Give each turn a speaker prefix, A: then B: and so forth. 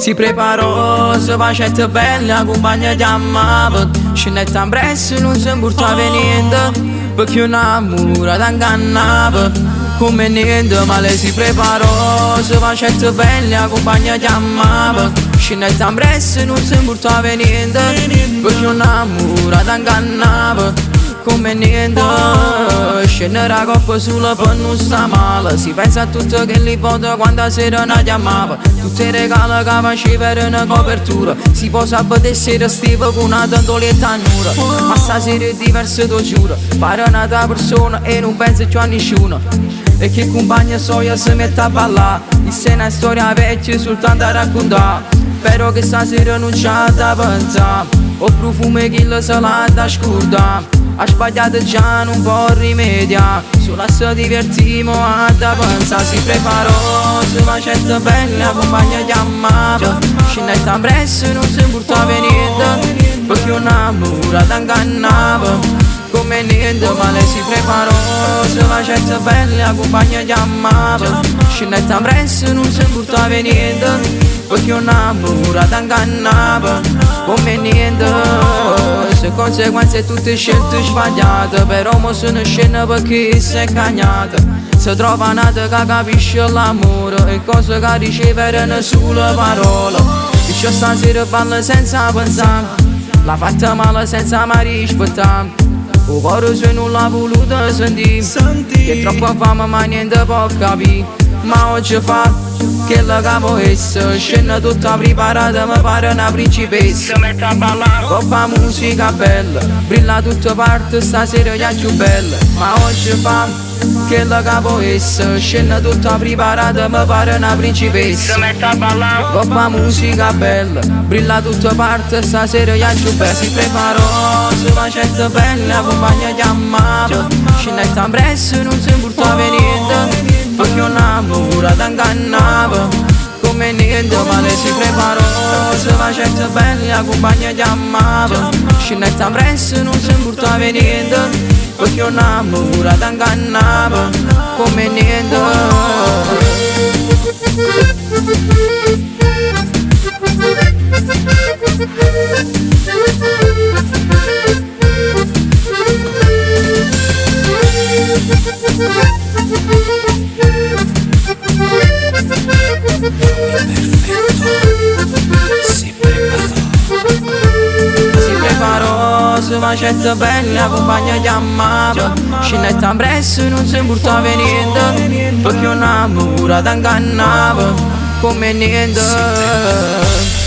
A: Si preparò, se facette bella, compagna chiamava. Scendette in presso, non si importava niente, perché un'amore t'ingannava. Come niente, ma lei si preparò, se facette bella, compagna chiamava. Scendette in presso, non si importava niente, perché un'amore t'ingannava. Come niente, scende la coppa sulla per non sta male. Si pensa a tutto che li vota quando sera ne chiamava. Tutte i regali che faceva era una copertura. Si può sapere sera stiva con una tantoletta a nura. Ma stasera è diverso, te giuro. Pare un'altra persona e non pensa più a nessuno. E che compagna soia si mette a ballare. Questa è una storia vecchia soltanto a raccontare. Però che stasera non c'ha da pensare. O profumo che la salata scurda. Ha sbagliato già, non può rimediare. Solo se divertimo a da pensare. Si preparò, se facette bella, compagna chiamava. Scendette in presso, non si importava niente, perché un'amore t'ingannava. Come niente, ma lei si preparò, se facette bella, compagna chiamava. Scendette in presso, non si importava niente, perché un'amore t'ingannava. Come niente. Se conseguenze tutte scelte sbagliate, però mo sono scena perché si è cagnata. Si trova nata che capisce l'amore e cose che ricevere una sola parola. Dice stasera balla senza pensare, l'ha fatta male senza mai rispettare. O cuore se non l'ha voluto sentire, che troppa fame ma niente può capire. Ma oggi fa che la capo essa, scena tutta preparata, mi pare una principessa. Si mette a ballare, coppa musica bella, brilla tutta parte, stasera è più bella. Ma oggi fa che la capo essa, scena tutta preparata, mi pare una principessa. Si mette a ballare, coppa musica bella, brilla tutta parte, stasera è più bella. Si preparò, se facette bella, compagna chiamava. Scendette in presso, non si importava niente, perché un'amore t'ingannava. Come niente, ma lei si preparò, se facette bella, compagna chiamava. Scendette in presso, non si importava niente, perché un'amore t'ingannava. Come niente. Se facette bella, compagna chiamava. Scendette in presso, non si importava niente, perché un'amore t'ingannava. Come niente.